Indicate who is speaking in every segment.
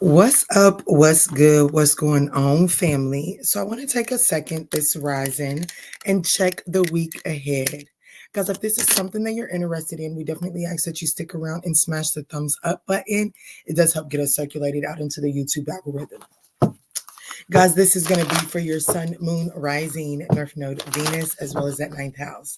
Speaker 1: What's up? What's good? What's going on, family? So, I want to take a second this rising and check the week ahead. Because if this is something that you're interested in, we definitely ask that you stick around and smash the thumbs up button. It does help get us circulated out into the YouTube algorithm. Guys, this is going to be for your sun, moon, rising, North Node, Venus, as well as that ninth house.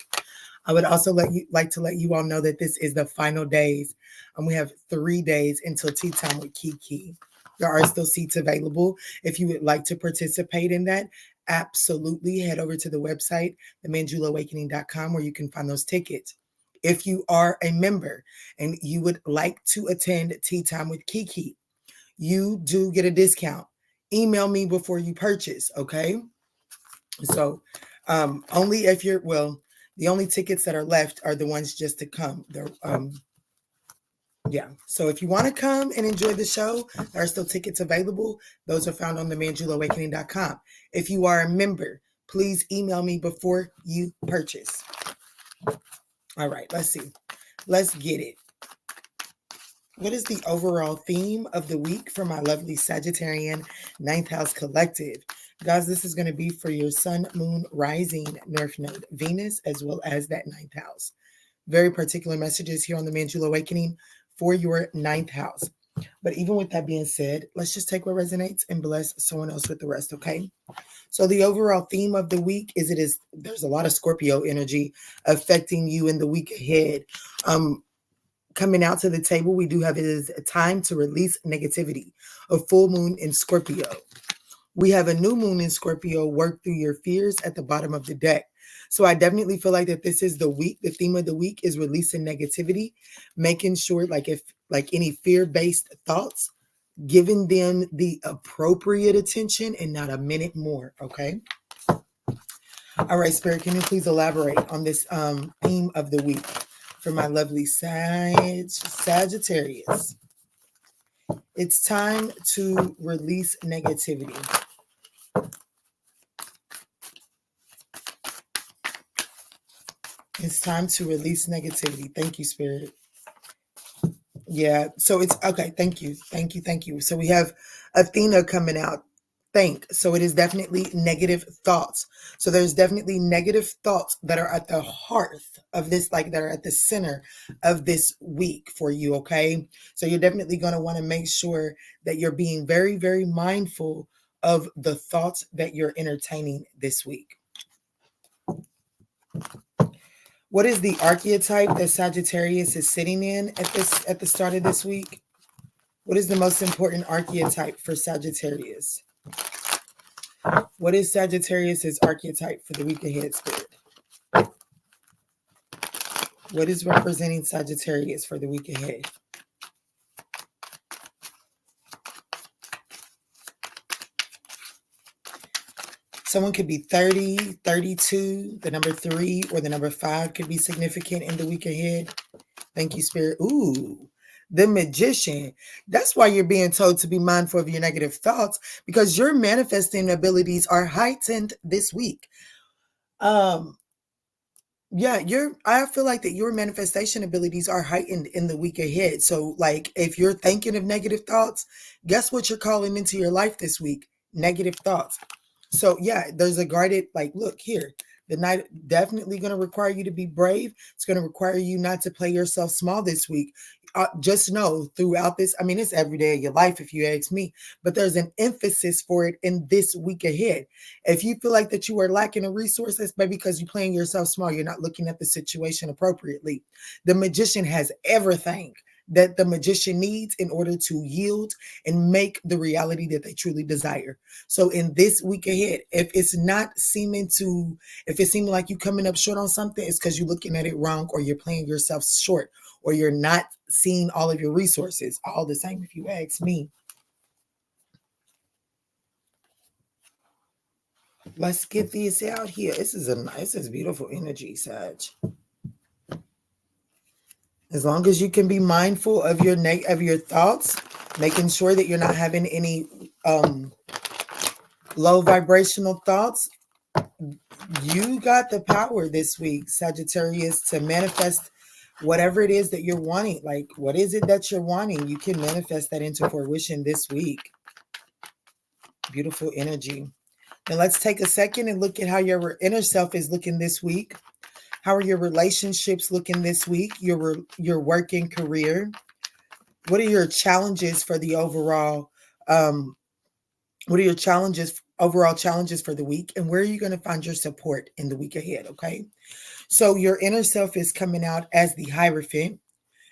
Speaker 1: I would also like to let you all know that this is the final days, and we have 3 days until tea time with Kiki. There are still seats available. If you would like to participate in that, absolutely head over to the website, themanjulaawakening.com, where you can find those tickets. If you are a member and you would like to attend tea time with Kiki, you do get a discount. Email me before you purchase, okay? So only if you're, well, the only tickets that are left are the ones just to come. They're, yeah. So if you want to come and enjoy the show, there are still tickets available. Those are found on themanjulaawakening.com. If you are a member, please email me before you purchase. All right, let's see. Let's get it. What is the overall theme of the week for my lovely Sagittarian ninth house collective? Guys, this is going to be for your sun, moon, rising, North Node, Venus, as well as that ninth house. Very particular messages here on the Manjula Awakening for your ninth house. But even with that being said, let's just take what resonates and bless someone else with the rest, okay? So the overall theme of the week is there's a lot of Scorpio energy affecting you in the week ahead. Coming out to the table, we do have it is a time to release negativity, a full moon in Scorpio. We have a new moon in Scorpio, work through your fears at the bottom of the deck. So I definitely feel like that this is the week. The theme of the week is releasing negativity, making sure if any fear-based thoughts, giving them the appropriate attention and not a minute more, okay? All right, Spirit, can you please elaborate on this theme of the week for my lovely Sagittarius? It's time to release negativity. It's time to release negativity. Thank you, Spirit. Yeah, so it's okay. Thank you. So we have Athena coming out. So it is definitely negative thoughts. So there's definitely negative thoughts that are at the hearth of this, that are at the center of this week for you, okay? So you're definitely going to want to make sure that you're being very, very mindful of the thoughts that you're entertaining this week. What is the archetype that Sagittarius is sitting in at the start of this week? What is the most important archetype for Sagittarius? What is Sagittarius's archetype for the week ahead, Spirit? What is representing Sagittarius for the week ahead? Someone could be 30, 32, the number 3 or the number 5 could be significant in the week ahead. Thank you, Spirit. Ooh, the Magician. That's why you're being told to be mindful of your negative thoughts, because your manifesting abilities are heightened this week. Yeah, I feel like that your manifestation abilities are heightened in the week ahead. So if you're thinking of negative thoughts, guess what you're calling into your life this week? Negative thoughts. So yeah, there's a guarded, look here, the night definitely going to require you to be brave. It's going to require you not to play yourself small this week. Just know throughout this, it's every day of your life if you ask me, but there's an emphasis for it in this week ahead. If you feel like that you are lacking a resource, that's maybe because you're playing yourself small. You're not looking at the situation appropriately. The Magician has everything that the Magician needs in order to yield and make the reality that they truly desire. So in this week ahead, if it's seeming like you coming up short on something, it's because you're looking at it wrong, or you're playing yourself short, or you're not seeing all of your resources. All the same, if you ask me. Let's get this out here. This is beautiful energy, Sag. As long as you can be mindful of your thoughts, making sure that you're not having any low vibrational thoughts, you got the power this week, Sagittarius, to manifest whatever it is that you're wanting, like what is it that you're wanting, you can manifest that into fruition this week. Beautiful energy. Now let's take a second and look at how your inner self is looking this week. How are your relationships looking this week? Your working career. What are your challenges for the overall? What are your overall challenges for the week? And where are you going to find your support in the week ahead? Okay. So your inner self is coming out as the Hierophant.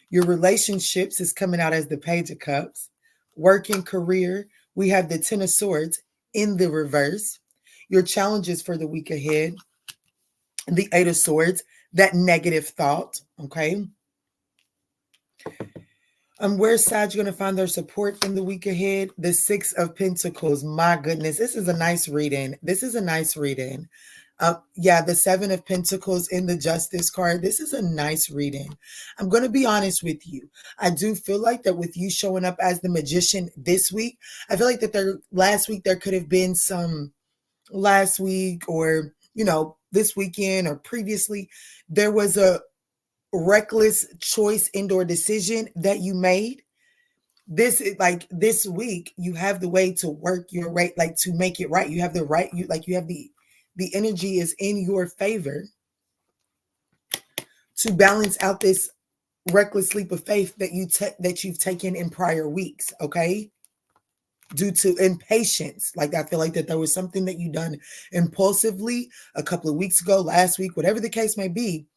Speaker 1: Your relationships is coming out as the Page of Cups. Working career, we have the Ten of Swords in the reverse. Your challenges for the week ahead, the Eight of Swords, that negative thought, okay? Where's Sag going to find their support in the week ahead? The Six of Pentacles. My goodness, this is a nice reading. Yeah, the Seven of Pentacles in the Justice card. This is a nice reading. I'm going to be honest with you. I do feel like that with you showing up as the Magician this week, I feel like that last week there could have been some last week or, this weekend or previously, there was a reckless choice indoor decision that you made. This week, you have the way to work your right, like to make it right. You have the right, you have the energy is in your favor to balance out this reckless leap of faith that you've taken in prior weeks, okay? Due to impatience. Like I feel like that there was something that you done impulsively a couple of weeks ago, last week, whatever the case may be,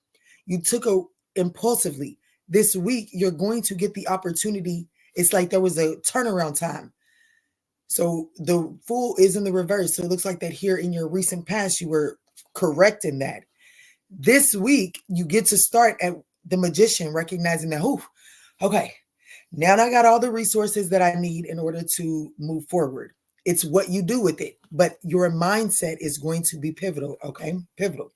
Speaker 1: you took impulsively. This week, you're going to get the opportunity. It's like there was a turnaround time. So the Fool is in the reverse. So it looks like that here in your recent past, you were correct in that. This week, you get to start at the Magician, recognizing that, okay, now I got all the resources that I need in order to move forward. It's what you do with it. But your mindset is going to be pivotal, okay? Pivotal.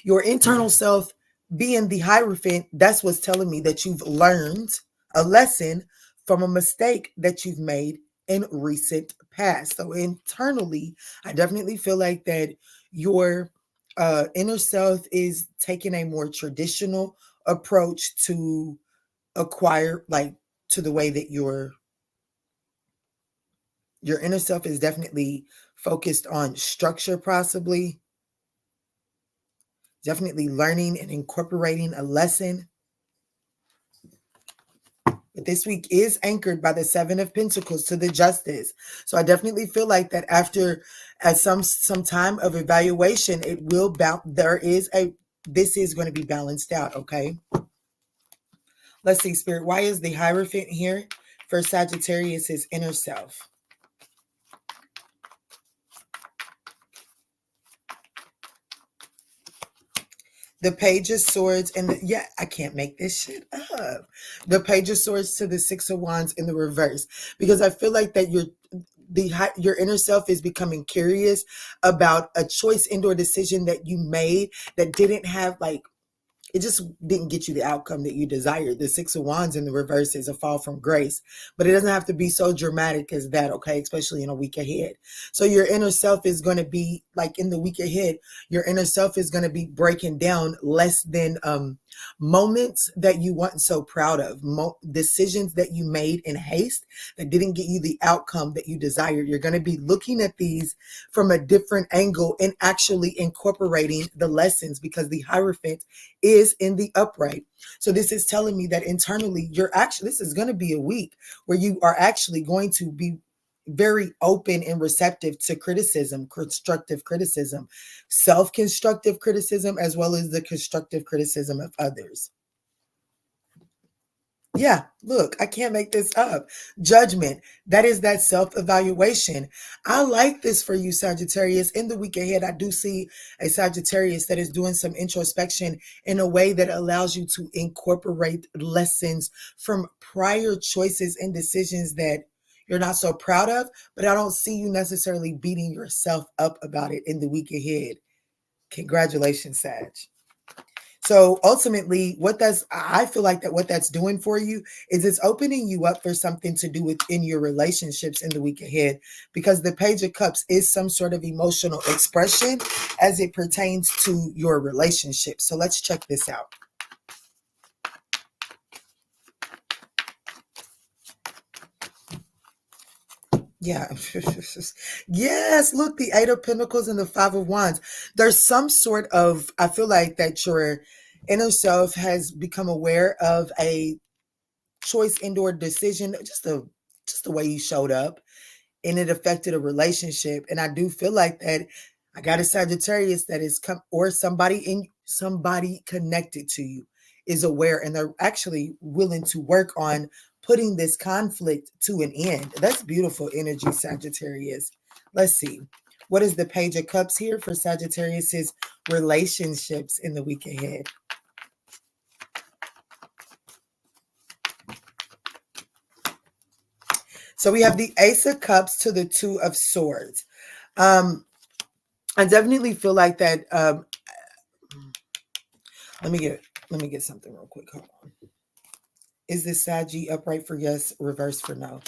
Speaker 1: Your internal self being the Hierophant, that's what's telling me that you've learned a lesson from a mistake that you've made in recent past. So internally, I definitely feel like that your inner self is taking a more traditional approach to acquire, like to the way that your inner self is definitely focused on structure, possibly. Definitely learning and incorporating a lesson. But this week is anchored by the Seven of Pentacles to the Justice. So I definitely feel like that after some time of evaluation, it will this is going to be balanced out, okay? Let's see, Spirit, why is the Hierophant here for Sagittarius' inner self? The Page of Swords and I can't make this shit up. The Page of Swords to the Six of Wands in the reverse, because I feel like that your inner self is becoming curious about a choice indoor decision that you made that didn't have it just didn't get you the outcome that you desired. The Six of Wands in the reverse is a fall from grace, but it doesn't have to be so dramatic as that, okay? Especially in a week ahead. So your inner self is going to be in the week ahead, your inner self is going to be breaking down less than moments that you weren't so proud of, decisions that you made in haste that didn't get you the outcome that you desired. You're going to be looking at these from a different angle and actually incorporating the lessons, because the Hierophant is in the upright. So this is telling me that internally this is going to be a week where you are actually going to be very open and receptive to criticism, constructive criticism, self-constructive criticism, as well as the constructive criticism of others. Yeah, look, I can't make this up. Judgment, that is that self-evaluation. I like this for you, Sagittarius. In the week ahead, I do see a Sagittarius that is doing some introspection in a way that allows you to incorporate lessons from prior choices and decisions that you're not so proud of, but I don't see you necessarily beating yourself up about it in the week ahead. Congratulations, Sag. So ultimately, I feel like that what that's doing for you is it's opening you up for something to do within your relationships in the week ahead, because the Page of Cups is some sort of emotional expression as it pertains to your relationship. So let's check this out. Yeah. Yes, look, the Eight of Pentacles and the Five of Wands. There's some sort of, I feel like that your inner self has become aware of a choice indoor decision, just the way you showed up, and it affected a relationship. And I do feel like that I got a Sagittarius that is or somebody connected to you is aware, and they're actually willing to work on putting this conflict to an end. That's beautiful energy, Sagittarius. Let's see. What is the Page of Cups here for Sagittarius's relationships in the week ahead? So we have the Ace of Cups to the Two of Swords. I definitely feel like that. Let me get something real quick. Hold on. Is this Saggy upright for yes, reverse for no?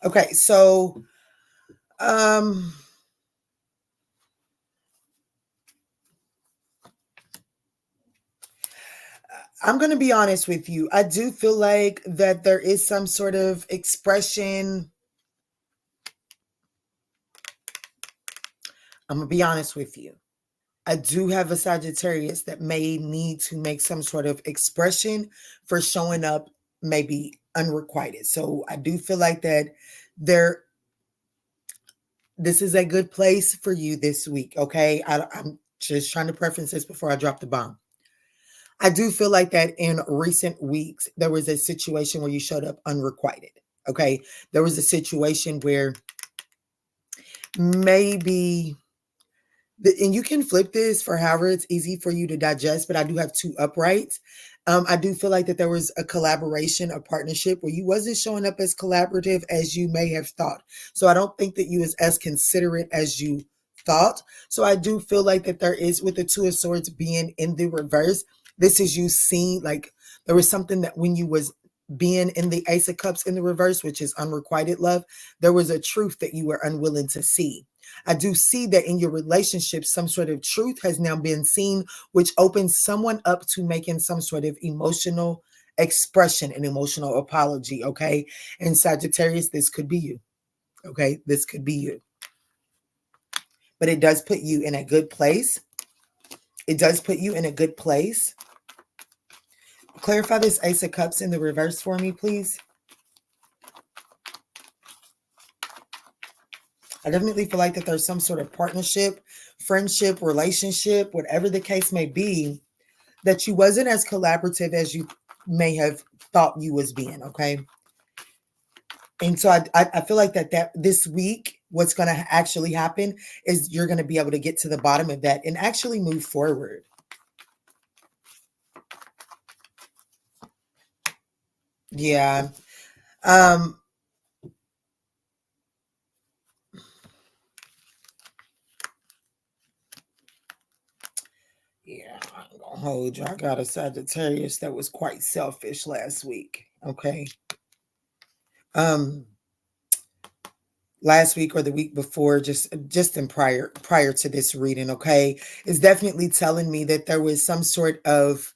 Speaker 1: Okay, so I'm going to be honest with you. I do feel like that there is some sort of expression. I'm going to be honest with you. I do have a Sagittarius that may need to make some sort of expression for showing up maybe unrequited. So I do feel like that this is a good place for you this week, okay? I'm just trying to preference this before I drop the bomb. I do feel like that in recent weeks, there was a situation where you showed up unrequited, okay? There was a situation where maybe... And you can flip this for however it's easy for you to digest, but I do have two uprights. I do feel like that there was a collaboration, a partnership where you wasn't showing up as collaborative as you may have thought. So I don't think that you was as considerate as you thought. So I do feel like that there is, with the Two of Swords being in the reverse, this is you seeing like there was something that when you was being in the Ace of Cups in the reverse, which is unrequited love, there was a truth that you were unwilling to see. I do see that in your relationship, some sort of truth has now been seen, which opens someone up to making some sort of emotional expression and emotional apology, okay? And Sagittarius, this could be you, okay? This could be you. But it does put you in a good place. It does put you in a good place. Clarify this Ace of Cups in the reverse for me, please. I definitely feel like that there's some sort of partnership, friendship, relationship, whatever the case may be, that you wasn't as collaborative as you may have thought you was being, okay? And so I feel like that this week, what's going to actually happen is you're going to be able to get to the bottom of that and actually move forward. Yeah. Yeah, I'm gonna hold you. I got a Sagittarius that was quite selfish last week. Okay. Last week or the week before, just in prior to this reading, okay, is definitely telling me that there was some sort of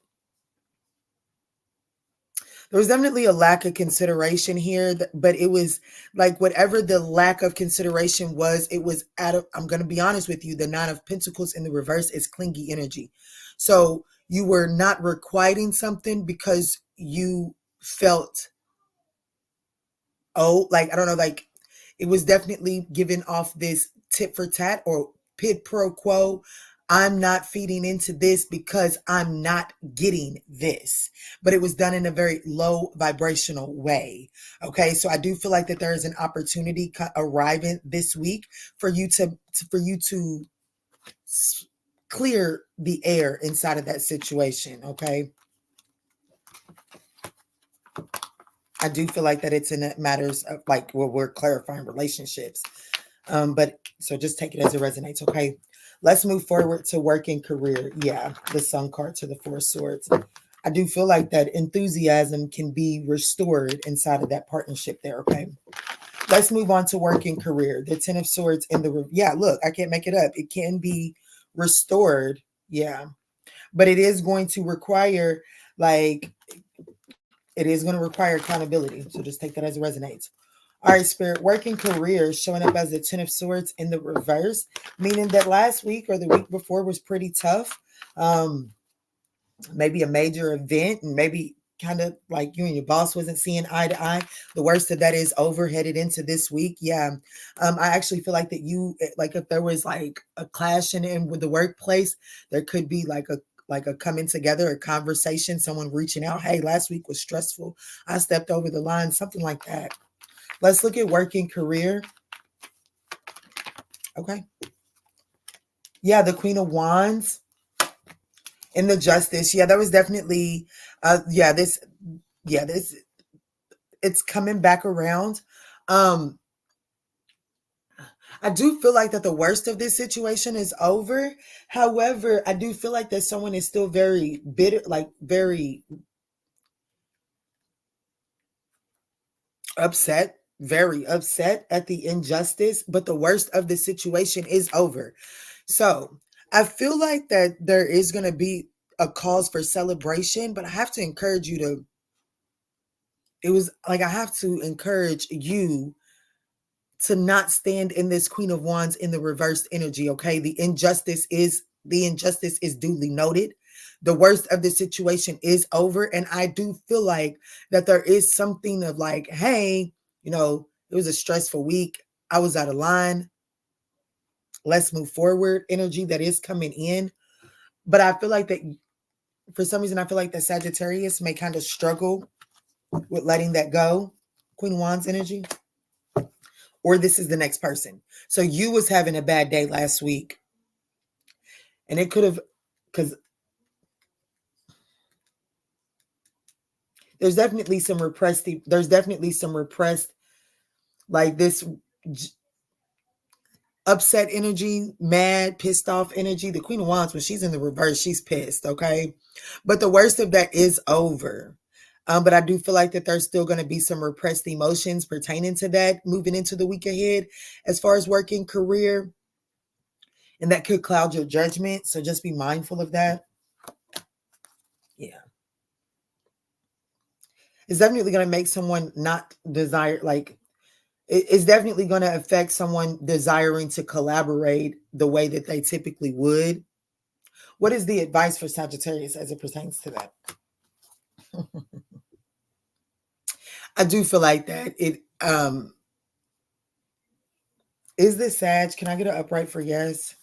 Speaker 1: there was definitely a lack of consideration here, but it was like whatever the lack of consideration was, it was out of, I'm going to be honest with you, the Nine of Pentacles in the reverse is clingy energy. So you were not requiting something because you felt, oh, like, I don't know, like it was definitely giving off this tit for tat or quid pro quo. I'm not feeding into this because I'm not getting this. But it was done in a very low vibrational way. Okay, so I do feel like that there is an opportunity arriving this week for you to clear the air inside of that situation. Okay, I do feel like that it's in matters of like where we're clarifying relationships. But so just take it as it resonates. Okay, Let's move forward to work and career. Yeah, the Sun card to the Four of Swords. I do feel like that enthusiasm can be restored inside of that partnership there, okay? Let's move on to work and career. The Ten of Swords in the... Yeah, look, I can't make it up. It can be restored. Yeah. But it is going to require, like, it is going to require accountability. So just take that as it resonates. All right, Spirit, working career showing up as the Ten of Swords in the reverse, meaning that last week or the week before was pretty tough. Maybe a major event, and maybe kind of like you and your boss wasn't seeing eye to eye. The worst of that is over, headed into this week. Yeah. I actually feel like that you, like if there was like a clash in with the workplace, there could be like a coming together, a conversation, someone reaching out. Hey, last week was stressful. I stepped over the line, something like that. Let's look at working career. Okay. Yeah, the Queen of Wands and the Justice. Yeah, that was definitely, this, it's coming back around. I do feel like that the worst of this situation is over. However, I do feel like that someone is still very bitter, like very upset, very upset at the injustice, but the worst of the situation is over. So I feel like that there is going to be a cause for celebration, but I have to encourage you to, I have to encourage you to not stand in this Queen of Wands in the reversed energy, okay? The injustice is duly noted. The worst of the situation is over. And I do feel like that there is something of like, hey, it was a stressful week. I was out of line. Let's move forward energy that is coming in. But I feel like that for some reason, I feel like that Sagittarius may kind of struggle with letting that go. Queen of Wands energy. Or this is the next person. So you was having a bad day last week. And it could have, because there's definitely some repressed, like this upset energy, mad, pissed off energy. The Queen of Wands, when she's in the reverse, she's pissed, okay? But the worst of that is over. But I do feel like that there's still going to be some repressed emotions pertaining to that moving into the week ahead as far as working career. And that could cloud your judgment. So just be mindful of that. Yeah. It's definitely going to make someone not desire, like, it's definitely going to affect someone desiring to collaborate the way that they typically would. What is the advice for Sagittarius as it pertains to that? I do feel like that it is this Sag. Can I get an upright for yes?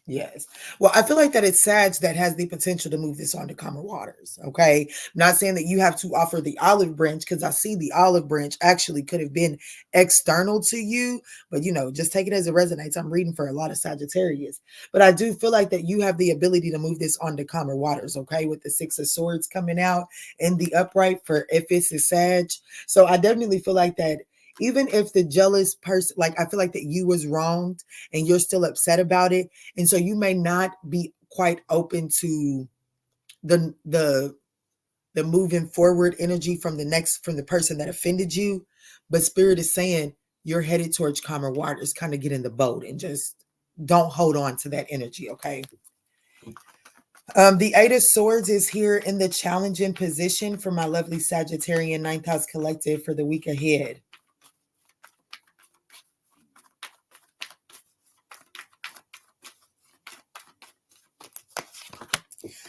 Speaker 1: Yes. Well, I feel like that it's Sag that has the potential to move this on to calmer waters. Okay. Not saying that you have to offer the olive branch, because I see the olive branch actually could have been external to you, but just take it as it resonates. I'm reading for a lot of Sagittarius, but I do feel like that you have the ability to move this on to calmer waters. Okay. With the Six of Swords coming out in the upright for if it's a Sag. So I definitely feel like that even if the jealous person, like I feel like that you was wronged and you're still upset about it. And so you may not be quite open to the moving forward energy from the person that offended you. But Spirit is saying you're headed towards calmer waters. Kind of get in the boat and just don't hold on to that energy. Okay. The Eight of Swords is here in the challenging position for my lovely Sagittarian Ninth House Collective for the week ahead.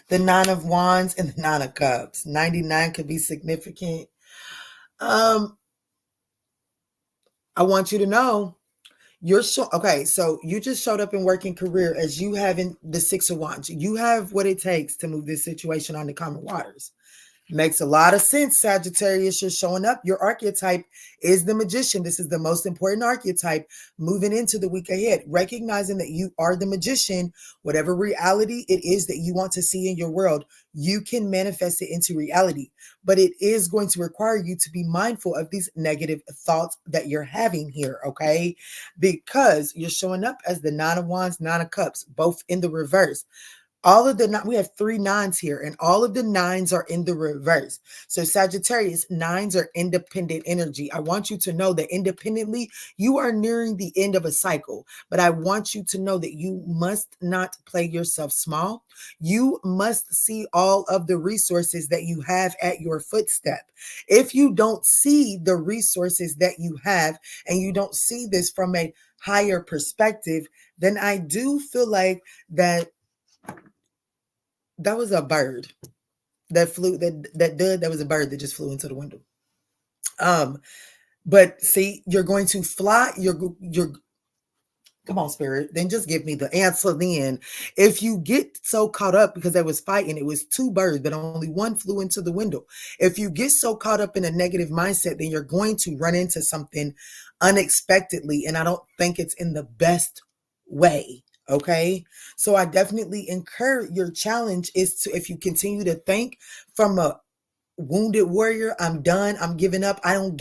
Speaker 1: The Nine of Wands and the Nine of Cups. 99 could be significant. I want you to know okay, so you just showed up in working career as you having the Six of Wands. You have what it takes to move this situation on to calmer waters. Makes a lot of sense, Sagittarius. You're showing up. Your archetype is the magician. This is the most important archetype moving into the week ahead. Recognizing that you are the magician, whatever reality it is that you want to see in your world, you can manifest it into reality. But it is going to require you to be mindful of these negative thoughts that you're having here, okay? Because you're showing up as the Nine of Wands, Nine of Cups, both in the reverse. All of the, we have 3 nines here, and all of the nines are in the reverse. So Sagittarius, nines are independent energy. I want you to know that independently, you are nearing the end of a cycle, but I want you to know that you must not play yourself small. You must see all of the resources that you have at your footstep. If you don't see the resources that you have, and you don't see this from a higher perspective, then I do feel like that was a bird that flew, that was a bird that just flew into the window. But see, you're going to fly, you're come on, spirit, then just give me the answer then. If you get so caught up, because they was fighting, it was 2 birds, but only one flew into the window. If you get so caught up in a negative mindset, then you're going to run into something unexpectedly, and I don't think it's in the best way. Okay, so I definitely encourage, your challenge is to, if you continue to think from a wounded warrior, I'm done, I'm giving up, I'm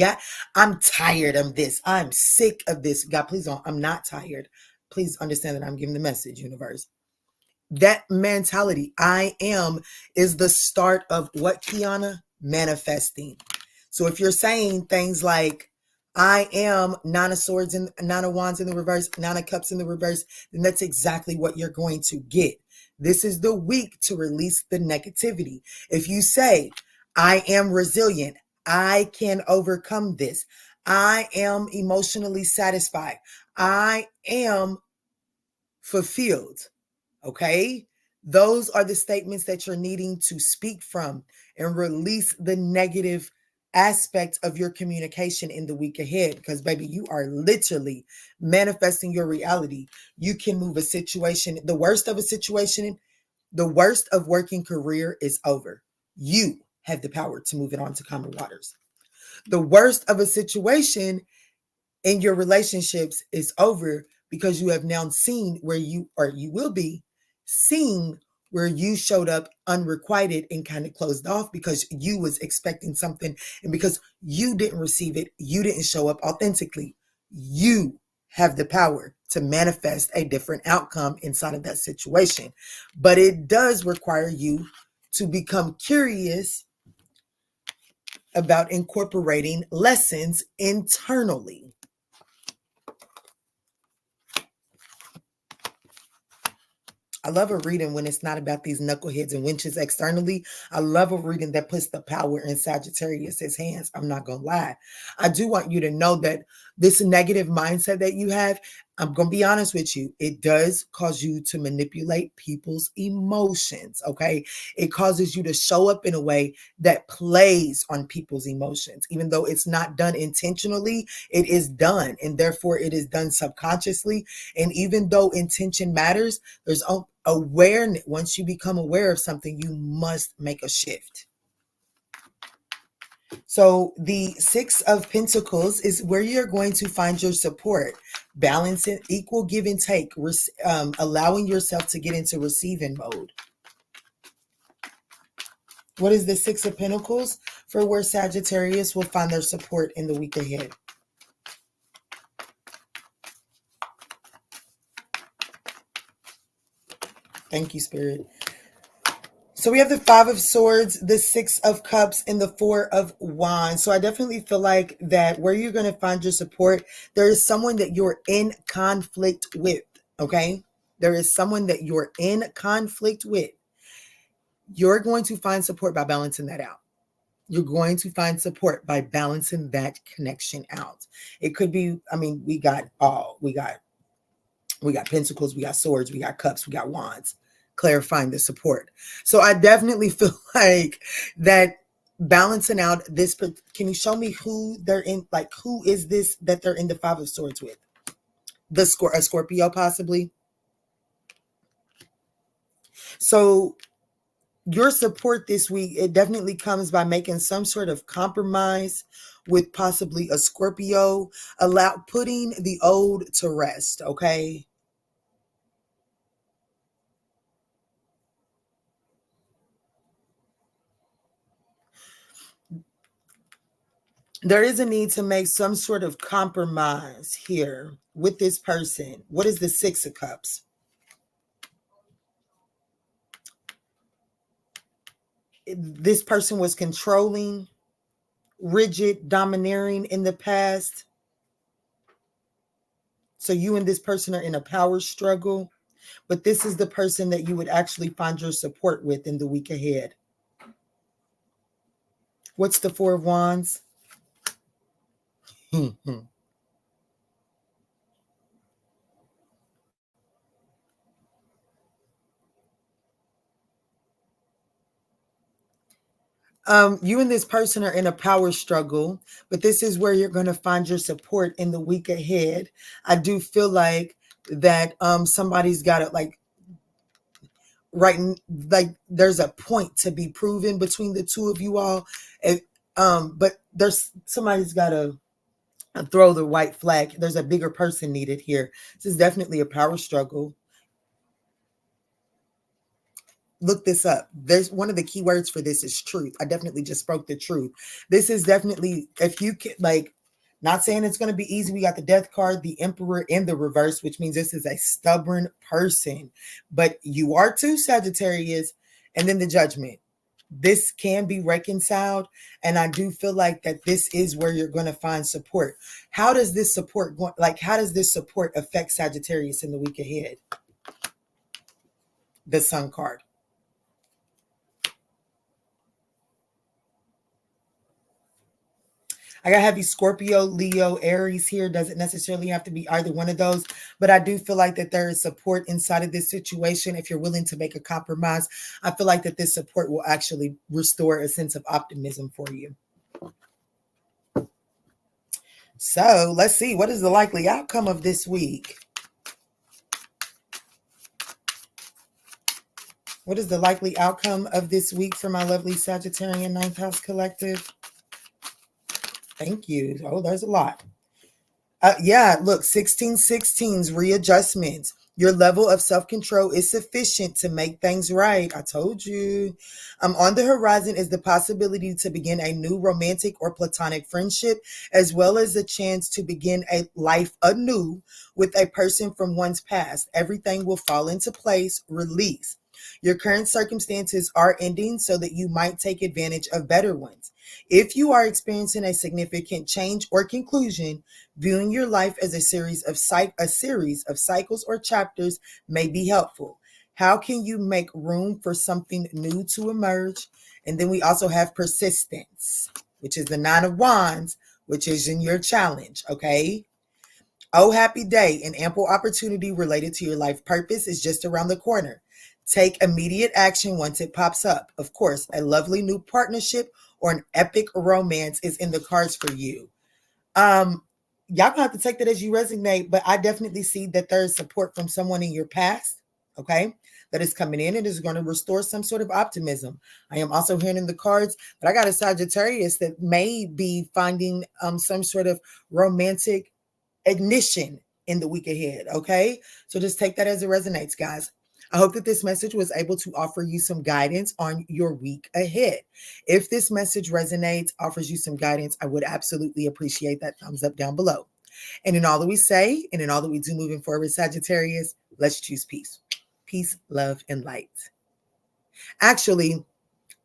Speaker 1: tired of this, I'm sick of this. God, please don't, I'm not tired. Please understand that I'm giving the message, universe. That mentality, I am, is the start of what, Kiana? Manifesting. So if you're saying things like, I am, Nine of Swords and Nine of Wands in the reverse, Nine of Cups in the reverse, then that's exactly what you're going to get. This is the week to release the negativity. If you say, I am resilient, I can overcome this, I am emotionally satisfied, I am fulfilled, okay? Those are the statements that you're needing to speak from and release the negative aspect of your communication in the week ahead, because baby, you are literally manifesting your reality. You can move a situation, the worst of a situation, the worst of working career is over. You have the power to move it on to calmer waters. The worst of a situation in your relationships is over, because you have now seen where you, or you will be seeing where you showed up unrequited and kind of closed off because you was expecting something, and because you didn't receive it, you didn't show up authentically. You have the power to manifest a different outcome inside of that situation, but it does require you to become curious about incorporating lessons internally. I love a reading when it's not about these knuckleheads and winches externally. I love a reading that puts the power in Sagittarius' hands. I'm not going to lie. I do want you to know that this negative mindset that you have, I'm going to be honest with you, it does cause you to manipulate people's emotions, okay? It causes you to show up in a way that plays on people's emotions. Even though it's not done intentionally, it is done, and therefore it is done subconsciously. And even though intention matters, there's awareness. Once you become aware of something, you must make a shift. So the 6 of Pentacles is where you're going to find your support, balancing, equal give and take, allowing yourself to get into receiving mode. What is the 6 of Pentacles? For where Sagittarius will find their support in the week ahead. Thank you, Spirit. So we have the 5 of Swords, the 6 of Cups, and the 4 of Wands. So I definitely feel like that where you're going to find your support, there is someone that you're in conflict with, okay? There is someone that you're in conflict with. You're going to find support by balancing that out. You're going to find support by balancing that connection out. It could be, I mean, we got Pentacles, we got Swords, we got Cups, we got Wands, clarifying the support. So I definitely feel like that balancing out this. Can you show me who they're in? Like, who is this that they're in the 5 of Swords with? A Scorpio, possibly. So your support this week, it definitely comes by making some sort of compromise with possibly a Scorpio, putting the old to rest, okay? There is a need to make some sort of compromise here with this person. What is the Six of Cups? This person was controlling, rigid, domineering in the past. So you and this person are in a power struggle, but this is the person that you would actually find your support with in the week ahead. What's the Four of Wands? You and this person are in a power struggle, but this is where you're going to find your support in the week ahead. I do feel like that somebody's got to right, like there's a point to be proven between the two of you all. And, but there's somebody's got to throw the white flag. There's a bigger person needed here. This is definitely a power struggle. Look this up. There's one of the key words for this is truth. I definitely just spoke the truth. This is definitely, if you can, not saying it's going to be easy. We got the Death card, the Emperor in the reverse, which means this is a stubborn person, but you are too, Sagittarius, and then the Judgment. This can be reconciled, and I do feel like that this is where you're going to find support. How does this support how does this support affect Sagittarius in the week ahead? The Sun card. I got heavy Scorpio, Leo, Aries here. Doesn't necessarily have to be either one of those, but I do feel like that there is support inside of this situation. If you're willing to make a compromise, I feel like that this support will actually restore a sense of optimism for you. So let's see, what is the likely outcome of this week? What is the likely outcome of this week for my lovely Sagittarian Ninth House Collective? Thank you. Oh, there's a lot. Yeah, look, 1616's readjustments. Your level of self-control is sufficient to make things right. I told you. On the horizon is the possibility to begin a new romantic or platonic friendship, as well as a chance to begin a life anew with a person from one's past. Everything will fall into place. Release. Your current circumstances are ending so that you might take advantage of better ones. If you are experiencing a significant change or conclusion, viewing your life as a series of cycles or chapters may be helpful. How can you make room for something new to emerge? And then we also have persistence, which is the Nine of Wands, which is in your challenge, okay? Oh, happy day. An ample opportunity related to your life purpose is just around the corner. Take immediate action once it pops up. Of course, a lovely new partnership or an epic romance is in the cards for you. Y'all gonna have to take that as you resonate, but I definitely see that there is support from someone in your past, okay, that is coming in and is going to restore some sort of optimism. I am also hearing in the cards, but I got a Sagittarius that may be finding some sort of romantic ignition in the week ahead, okay? So just take that as it resonates, guys. I hope that this message was able to offer you some guidance on your week ahead. If this message resonates, offers you some guidance, I would absolutely appreciate that thumbs up down below. And in all that we say, and in all that we do moving forward, Sagittarius, let's choose peace. Peace, love, and light. Actually,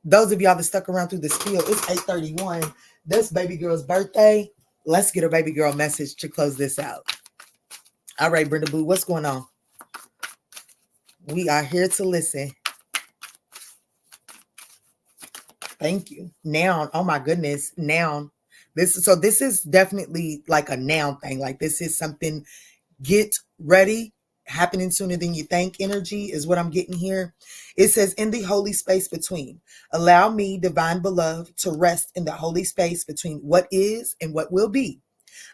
Speaker 1: those of y'all that stuck around through this spiel, it's 8:31. This baby girl's birthday. Let's get a baby girl message to close this out. All right, Brenda Boo, what's going on? We are here to listen. Thank you. Noun. Oh my goodness. Noun. This is definitely like a noun thing. Like this is something, get ready, happening sooner than you think energy is what I'm getting here. It says, in the holy space between, allow me, divine beloved, to rest in the holy space between what is and what will be.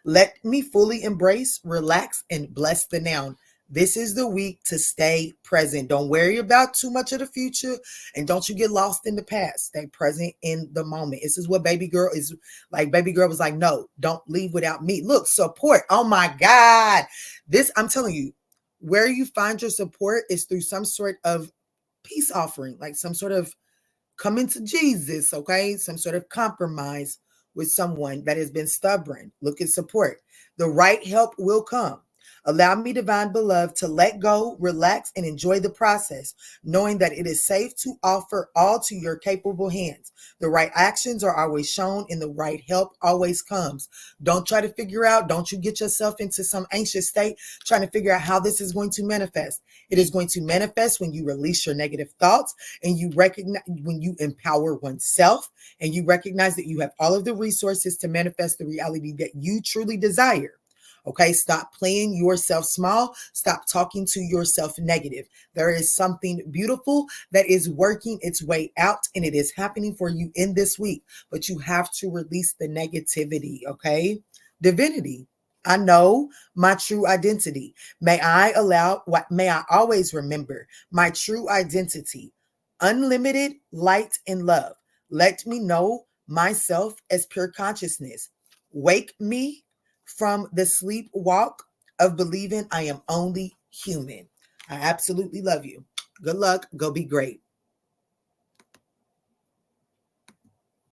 Speaker 1: Let me fully embrace, relax, and bless the noun. This is the week to stay present. Don't worry about too much of the future, and don't you get lost in the past. Stay present in the moment. This is what baby girl is like. Baby girl was like, no, don't leave without me. Look, support. Oh my God. This, I'm telling you, where you find your support is through some sort of peace offering, like some sort of coming to Jesus, okay? Some sort of compromise with someone that has been stubborn. Look at support. The right help will come. Allow me, divine beloved, to let go, relax, and enjoy the process, knowing that it is safe to offer all to your capable hands. The right actions are always shown, and the right help always comes. Don't try to figure out, don't you get yourself into some anxious state trying to figure out how this is going to manifest. It is going to manifest when you release your negative thoughts and you recognize, when you empower oneself and you recognize that you have all of the resources to manifest the reality that you truly desire. Okay, stop playing yourself small. Stop talking to yourself negative. There is something beautiful that is working its way out, and it is happening for you in this week. But you have to release the negativity, okay? Divinity. I know my true identity. May I always remember my true identity. Unlimited light and love. Let me know myself as pure consciousness. Wake me from the sleepwalk of believing I am only human. I absolutely love you. Good luck. Go be great.